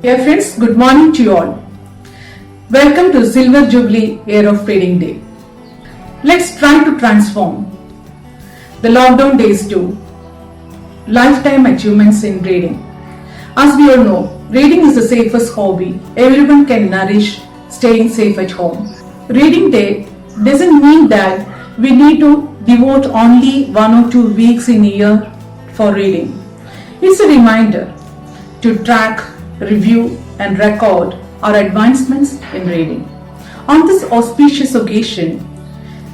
Dear friends, good morning to you all. Welcome to Silver Jubilee Year of Reading Day. Let's try to transform the lockdown days to lifetime achievements in reading. As we all know, reading is the safest hobby everyone can nourish staying safe at home. Reading Day doesn't mean that we need to devote only 1 or 2 weeks in a year for reading. It's a reminder to track, review and record our advancements in reading. On this auspicious occasion,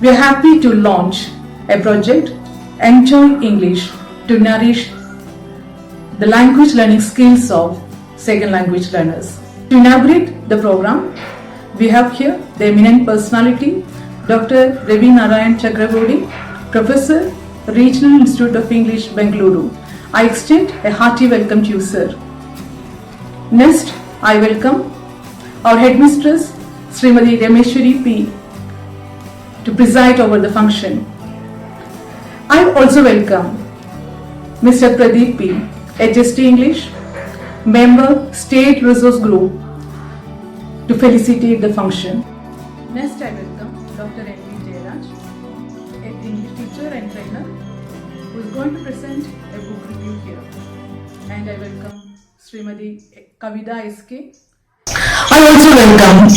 we are happy to launch a project, Enjoy English, to nourish the language learning skills of second language learners. To inaugurate the program, we have here the eminent personality, Dr. RAVINARAYAN CHAKRAKODI, Professor, Regional Institute of English, Bengaluru. I extend a hearty welcome to you, sir. Next, I welcome our headmistress, Srimati Rameshwari P, to preside over the function. I also welcome Mr. Pradeep P, HST English, member State Resource Group, to felicitate the function. Next, I welcome Dr. N.V. Jayaraj, an English teacher and trainer, who is going to present a book review here. And I welcome Srimati Kavida S.K. I also welcome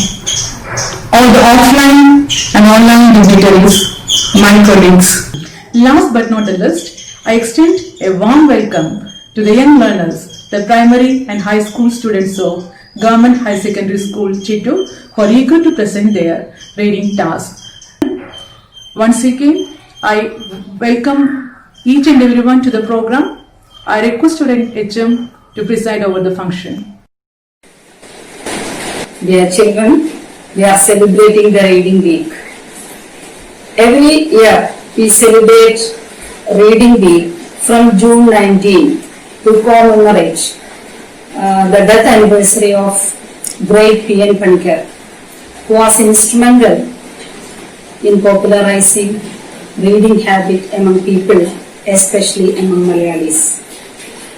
all the offline and online dignitaries, my colleagues. Last but not the least, I extend a warm welcome to the young learners, the primary and high school students of Government High Secondary School, CHITTUR, who are eager to present their reading tasks. Once again, I welcome each and everyone to the program. I request Student HM to preside over the function. Dear children, we are celebrating the Reading Week. Every year we celebrate Reading Week from June 19 to commemorate the death anniversary of great P.N. Panikar, who was instrumental in popularizing reading habit among people, especially among Malayalis.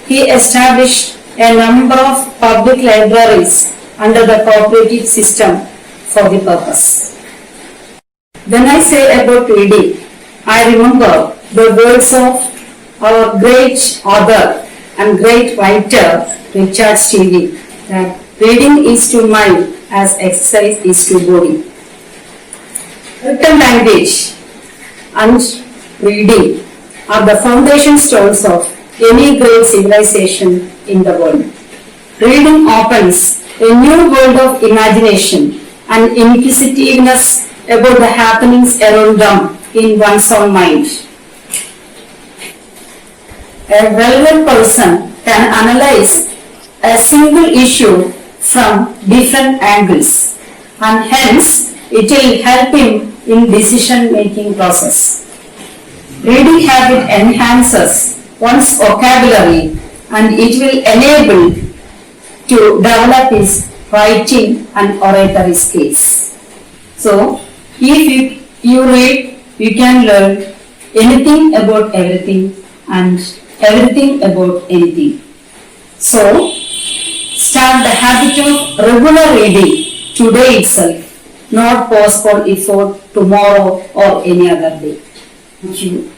He established a number of public libraries under the cooperative system for the purpose. When I say about reading, I remember the words of our great author and great writer Richard Stevie, that reading is to mind as exercise is to body. Written language and reading are the foundation stones of any great civilization in the world. Reading opens a new world of imagination and inquisitiveness about the happenings around them in one's own mind. A well-read person can analyze a single issue from different angles, and hence it will help him in decision-making process. Reading habit enhances one's vocabulary and it will enable to develop his writing and oratory skills. So, if you read, you can learn anything about everything and everything about anything. So, start the habit of regular reading today itself, not postpone it for tomorrow or any other day. Thank you.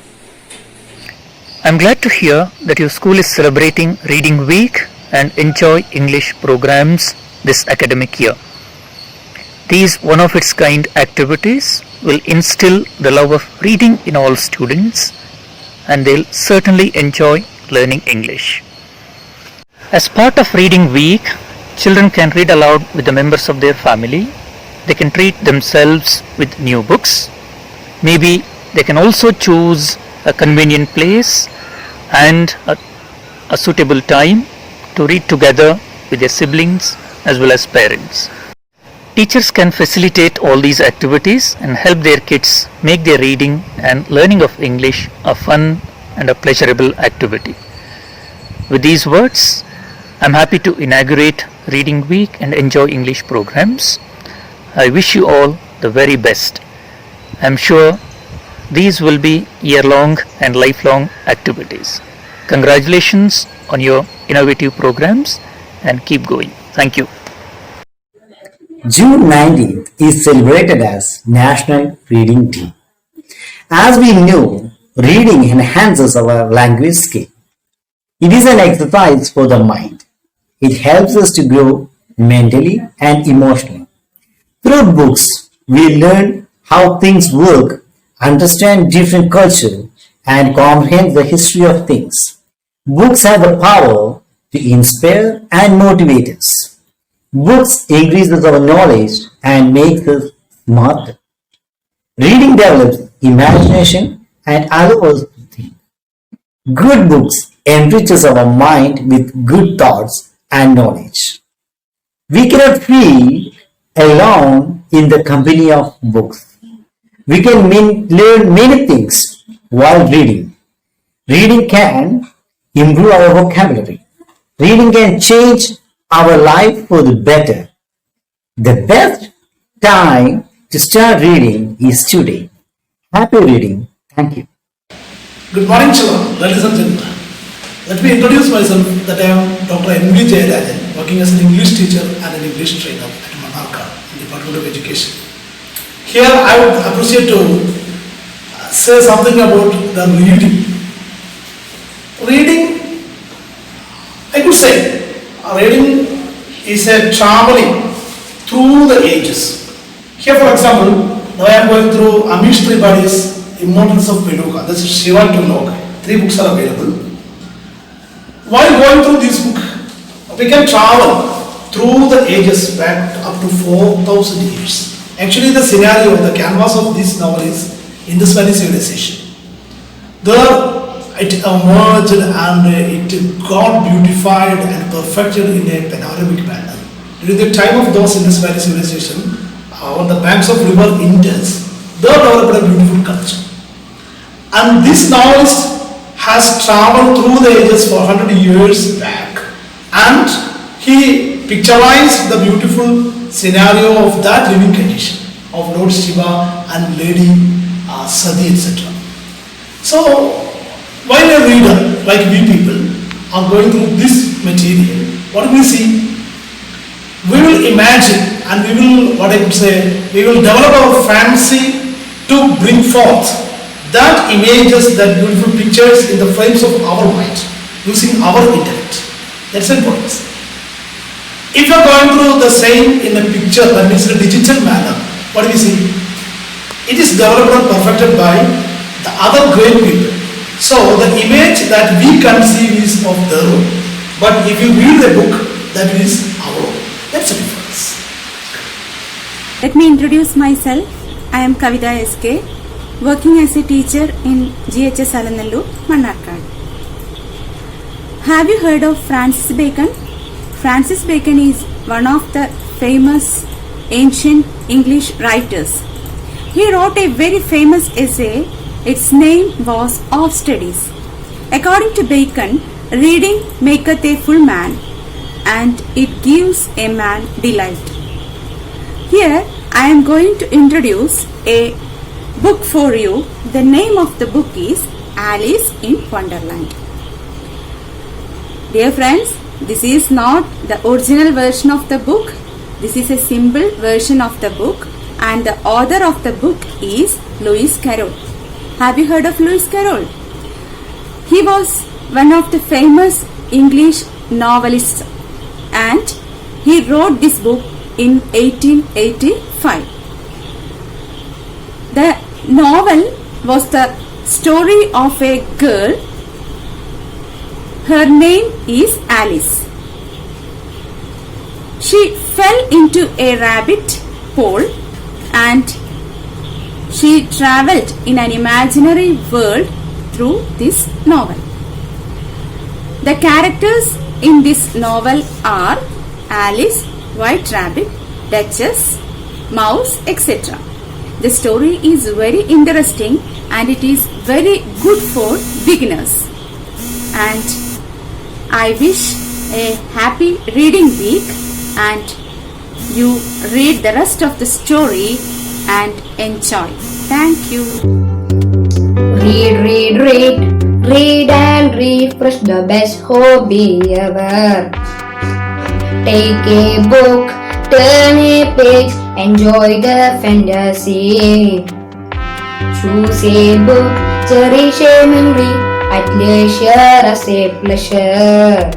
I'm glad to hear that your school is celebrating Reading Week and Enjoy English programs this academic year. These one-of-its-kind activities will instill the love of reading in all students, and they'll certainly enjoy learning English. As part of Reading Week, children can read aloud with the members of their family. They can treat themselves with new books. Maybe they can also choose a convenient place and a suitable time to read together with their siblings as well as parents. Teachers can facilitate all these activities and help their kids make their reading and learning of English a fun and a pleasurable activity. With these words, I'm happy to inaugurate Reading Week and Enjoy English programs. I wish you all the very best. I'm sure these will be year-long and lifelong activities. Congratulations on your innovative programs and keep going. Thank you. June 19th is celebrated as National Reading Day. As we know, reading enhances our language skill. It is an exercise for the mind. It helps us to grow mentally and emotionally. Through books, we learn how things work, understand different cultures, and comprehend the history of things. Books have the power to inspire and motivate us. Books increases our knowledge and makes us smarter. Reading develops imagination and allows us to think. Good books enriches our mind with good thoughts and knowledge. We cannot feel alone in the company of books. We can learn many things while reading. Reading can improve our vocabulary. Reading can change our life for the better. The best time to start reading is today. Happy reading. Thank you. Good morning, children, ladies and gentlemen. Let me introduce myself that I am Dr. N.V. Jayarajan, working as an English teacher and an English trainer at Manarka in the Department of Education. Here I would appreciate to say something about the reading. Reading, I could say, reading is a traveling through the ages. Here, for example, now I am going through Amish Tripadi's Immortals of Peluka. This is Shiva to Lok. 3 books are available. While going through this book, we can travel through the ages back up to 4,000 years. Actually, the scenario, the canvas of this novel is Indus Valley civilization. There it emerged and it got beautified and perfected in a panoramic manner. During the time of those Indus Valley civilization, on the banks of river Indus, they developed a beautiful culture. And this novelist has traveled through the ages for 100 years back, and he picturized the beautiful scenario of that living condition of Lord Shiva and Lady Sati, etc. So, while a reader like we people are going through this material, what do we see? We will imagine and we will, what I would say, we will develop our fancy to bring forth that images, that beautiful pictures in the frames of our mind using our intellect. That's important. If you are going through the same in a picture, that means in a digital manner, what do we see? It is developed and perfected by the other great people. So the image that we conceive is of their own, but if you read the book, that is our own. That's the difference. Let me introduce myself. I am Kavita SK, working as a teacher in GHSS Alanallur, Manarkad. Have you heard of Francis Bacon? Francis Bacon is one of the famous ancient English writers. He wrote a very famous essay. Its name was Of Studies. According to Bacon, reading maketh a full man, and it gives a man delight. Here I am going to introduce a book for you. The name of the book is Alice in Wonderland. Dear friends, this is not the original version of the book. This is a simple version of the book, and the author of the book is Lewis Carroll. Have you heard of Lewis Carroll? He was one of the famous English novelists, and he wrote this book in 1885. The novel was the story of a girl. Her name is Alice. She fell into a rabbit hole and she travelled in an imaginary world through this novel. The characters in this novel are Alice, White Rabbit, Duchess, Mouse, etc. The story is very interesting and it is very good for beginners. And I wish a happy reading week, and you read the rest of the story and enjoy. Thank you. Read, read, read, read and refresh, the best hobby ever. Take a book, turn a page, enjoy the fantasy. Choose a book, cherish a memory, at leisure as a pleasure.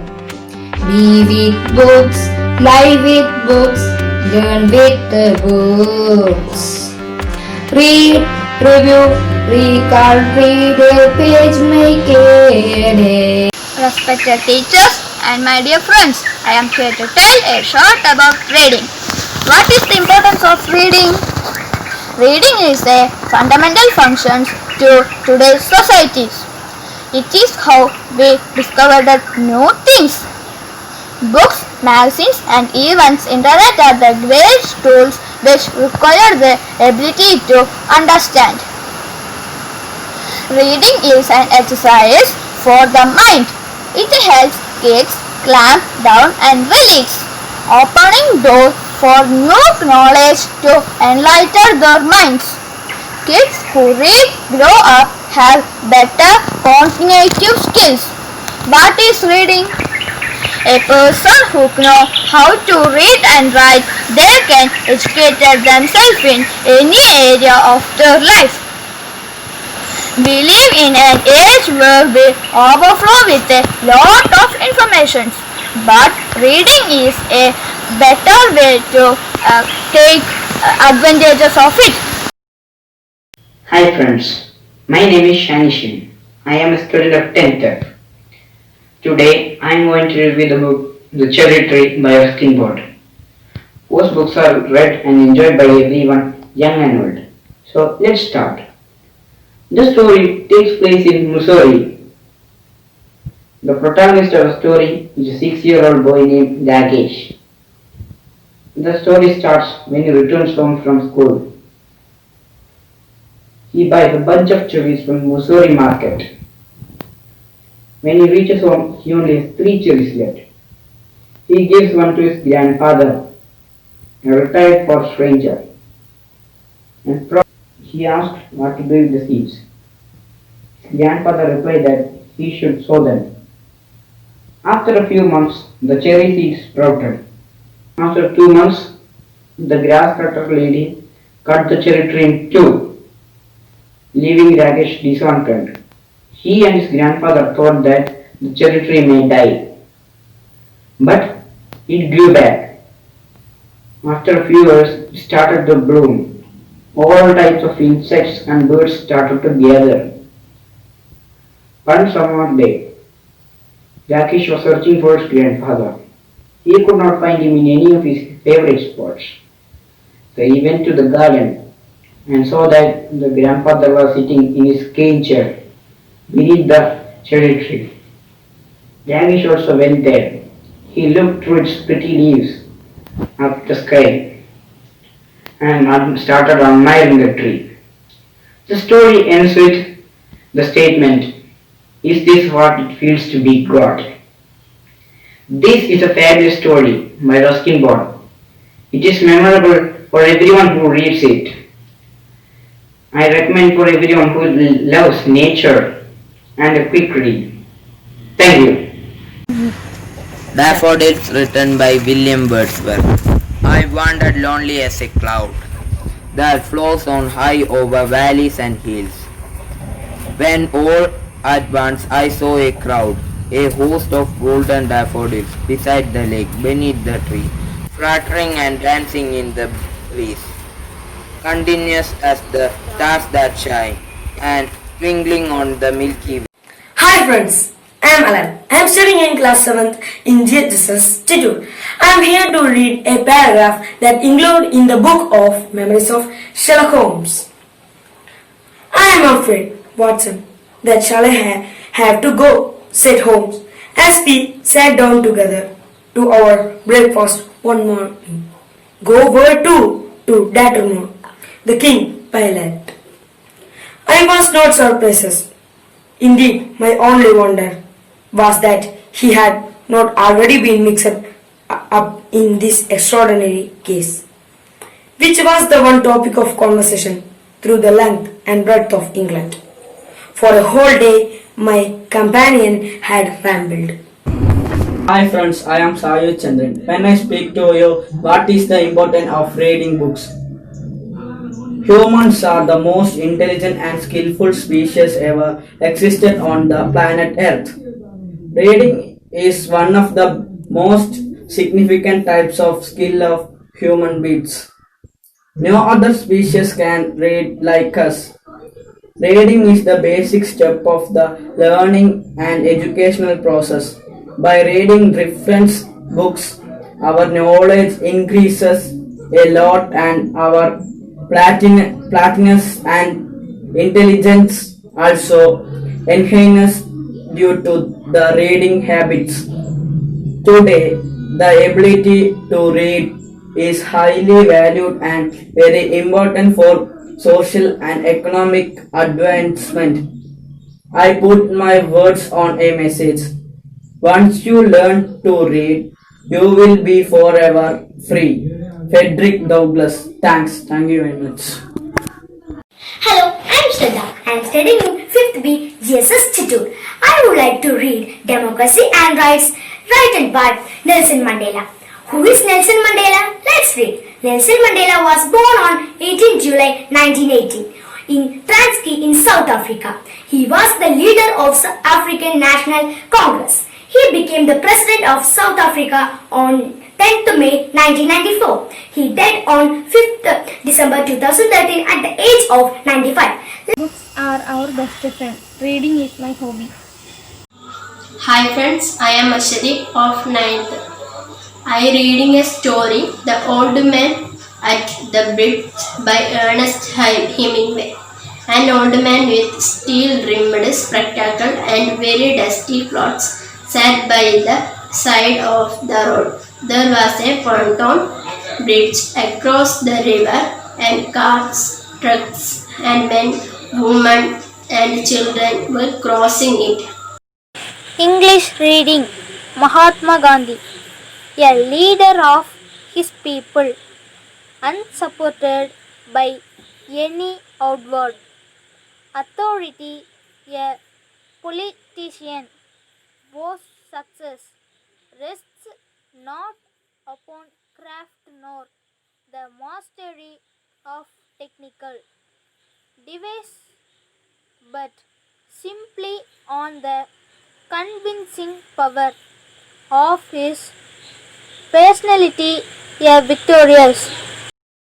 Be with books, fly with books, learn with the books. Read, review, recall, read a page, make a day. Respected teachers and my dear friends, I am here to tell a short about reading. What is the importance of reading? Reading is a fundamental function to today's societies. It is how we discover the new things. Books, magazines and even internet are the great tools which require the ability to understand. Reading is an exercise for the mind. It helps kids clamp down and relax, opening doors for new knowledge to enlighten their minds. Kids who read grow up have better cognitive skills. What is reading? A person who knows how to read and write, they can educate themselves in any area of their life. We live in an age where we overflow with a lot of information, but reading is a better way to take advantages of it. Hi friends, my name is Shanishin. I am a student of 10th. Today I am going to review the book The Cherry Tree by Ruskin Bond. Most books are read and enjoyed by everyone, young and old. So let's start. The story takes place in Missouri. The protagonist of the story is a 6-year-old boy named Dagesh. The story starts when he returns home from school. He buys a bunch of cherries from Missouri market. When he reaches home, he only has 3 cherries left. He gives one to his grandfather, a retired forest ranger, and he asked what to do with the seeds. His grandfather replied that he should sow them. After a few months, the cherry seeds sprouted. After 2 months, the grass cutter lady cut the cherry tree in 2, leaving Rakesh disheartened. He and his grandfather thought that the cherry tree may die. But it grew back. After a few years, it started to bloom. All types of insects and birds started to gather. One summer day, Rakesh was searching for his grandfather. He could not find him in any of his favorite spots. So he went to the garden and saw that the grandfather was sitting in his cane chair beneath the cherry tree. Rakesh also went there. He looked through its pretty leaves up the sky and started admiring the tree. The story ends with the statement, "Is this what it feels to be God?" This is a fabulous story by Ruskin Bond. It is memorable for everyone who reads it. I recommend for everyone who loves nature and a quick read. Thank you. Daffodils, written by William Wordsworth. I wandered lonely as a cloud that flows on high over valleys and hills, when all at once I saw a crowd, a host of golden daffodils beside the lake beneath the tree, fluttering and dancing in the breeze, continuous as the stars that shine, and twinkling on the Milky Way. Hi friends, I am Alan. I am studying in class 7th in GHSS CHITTUR. I am here to read a paragraph that included in the book of Memories of Sherlock Holmes. I am afraid, Watson, that shall I have to go, said Holmes, as we sat down together to our breakfast one morning. Go where to Dattermore, the king pilot. I was not surprised. Indeed, my only wonder was that he had not already been mixed up in this extraordinary case, which was the one topic of conversation through the length and breadth of England. For a whole day, my companion had rambled. Hi friends, I am Sayur Chandran. When I speak to you, what is the importance of reading books? Humans are the most intelligent and skillful species ever existed on the planet Earth. Reading is one of the most significant types of skill of human beings. No other species can read like us. Reading is the basic step of the learning and educational process. By reading different books, our knowledge increases a lot and our platiness and intelligence also enhances due to the reading habits. Today, the ability to read is highly valued and very important for social and economic advancement. I put my words on a message. Once you learn to read, you will be forever free. Frederick Douglass. Thanks. Thank you very much. Hello, I'm Shraddha. I'm studying in 5th B GHSS CHITTUR. I would like to read Democracy and Rights, written by Nelson Mandela. Who is Nelson Mandela? Let's read. Nelson Mandela was born on 18 July 1918 in Transkei in South Africa. He was the leader of South African National Congress. He became the president of South Africa on 10th May 1994. He died on 5th December 2013 at the age of 95. Books are our best friend. Reading is my hobby. Hi friends, I am Ashadi of 9th. I reading a story, The Old Man at the Bridge by Ernest Hemingway. An old man with steel-rimmed spectacles and very dusty clothes sat by the side of the road. There was a pontoon bridge across the river, and cars, trucks, and men, women, and children were crossing it. English reading. Mahatma Gandhi, a leader of his people, unsupported by any outward authority, a politician whose success rests not upon craft nor the mastery of technical device, but simply on the convincing power of his personality, a victorious.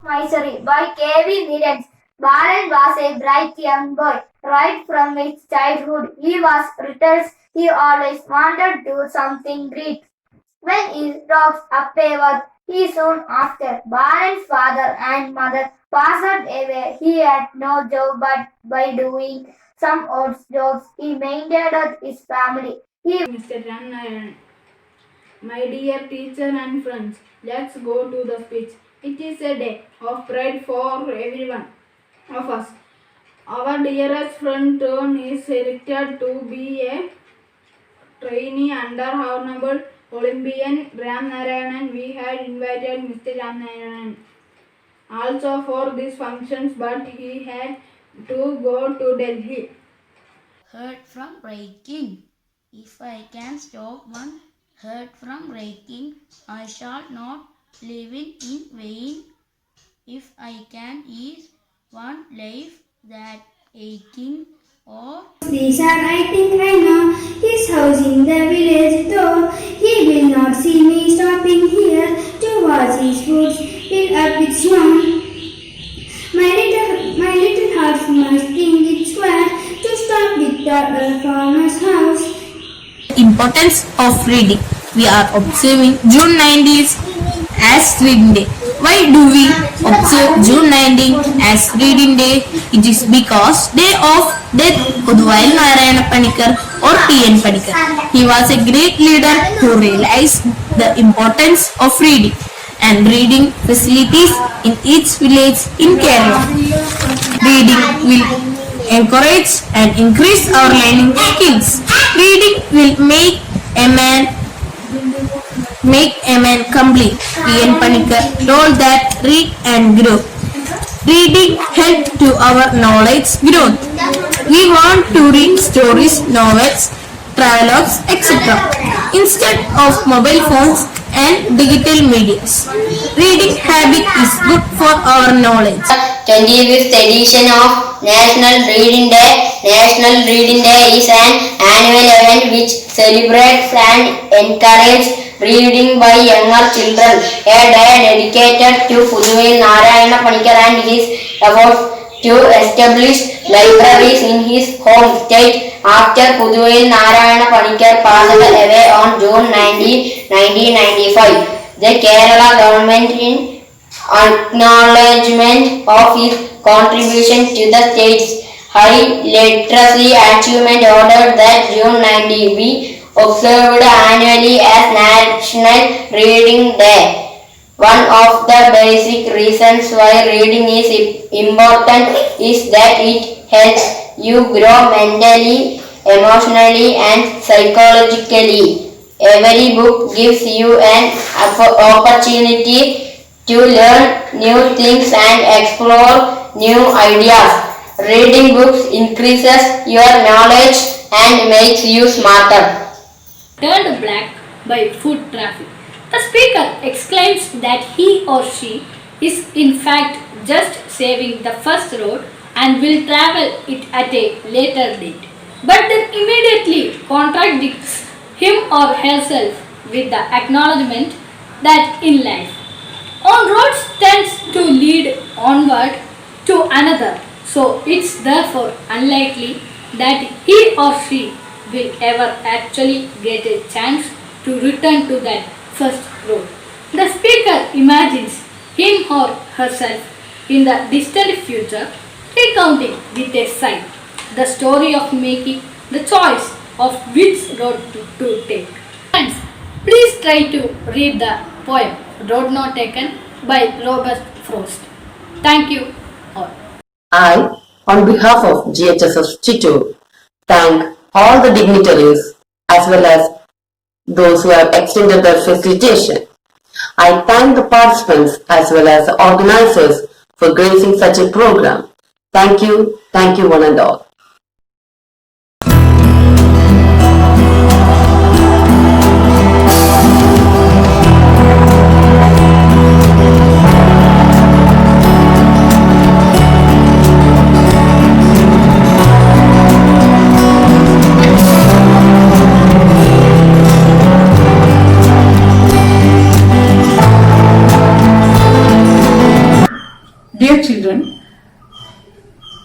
Misery by K.V. Nirans. Baran was a bright young boy. Right from his childhood, he was rebellious. He always wanted to do something great. When he rose up wayward, he soon after, Baran's father and mother passed away. He had no job, but by doing some odd jobs, he maintained his family. Mr. Ram, my dear teacher and friends, let's go to the speech. It is a day of pride for every one of us. Our dearest friend Tone is selected to be a trainee under Honorable Olympian RAVINARAYAN. We had invited Mr. RAVINARAYAN also for these functions, but he had to go to Delhi. Heard from breaking. If I can stop one heard from breaking, I shall not live in vain. If I can ease one life that aching or These are writing I know, his house in the village door. He will not see me stopping here to watch his fruits fill up with snow. My little heart must think it's fair to stop with the farmer's house. Importance of reading. We are observing June 19th as Reading Day. Why do we observe June 19th as Reading Day? It is because day of death Koduvayil Narayana Panikar or T.N. Panikar. He was a great leader who realized the importance of reading and reading facilities in each village in Kerala. Reading will encourage and increase our learning skills. Reading will make a man complete. T.N. Panikar told that read and grow. Reading helps to our knowledge growth. We want to read stories, novels, travelogues, etc. instead of mobile phones and digital medias. Reading habit is good for our knowledge. 25th edition of National Reading Day. National Reading Day is an annual event which celebrates and encourages reading by younger children. A day dedicated to Puduvayil Narayana Panikkar and his efforts to establish libraries in his home state. After Puduvayil Narayana Panikkar passed away on June 19, 1995, the Kerala government, in acknowledgement of his contribution to the state's high literacy achievement, ordered that June 90 be observed annually as National Reading Day. One of the basic reasons why reading is important is that it helps you grow mentally, emotionally, and psychologically. Every book gives you an opportunity to learn new things and explore new ideas. Reading books increases your knowledge and makes you smarter. Turned black by foot traffic. The speaker exclaims that he or she is in fact just saving the first road and will travel it at a later date, but then immediately contradicts him or herself with the acknowledgement that in life, on roads tends to lead onward to another, so it's therefore unlikely that he or she will ever actually get a chance to return to that first road. The speaker imagines him or herself in the distant future, recounting with a sigh the story of making the choice of which road to take. Friends, please try to read the poem Road Not Taken by Robert Frost. Thank you all. I, on behalf of GHSS CHITTUR, thank all the dignitaries as well as those who have extended their facilitation. I thank the participants as well as the organizers for gracing such a program. Thank you one and all. Dear children,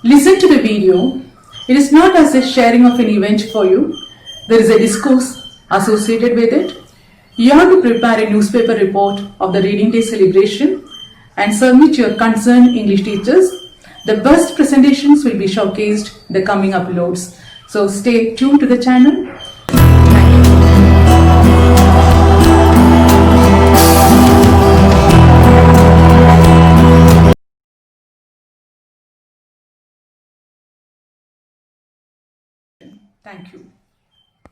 listen to the video. It is not as a sharing of an event for you. There is a discourse associated with it. You have to prepare a newspaper report of the Reading Day celebration and submit your concerned English teachers. The best presentations will be showcased in the coming uploads. So stay tuned to the channel. Thank you.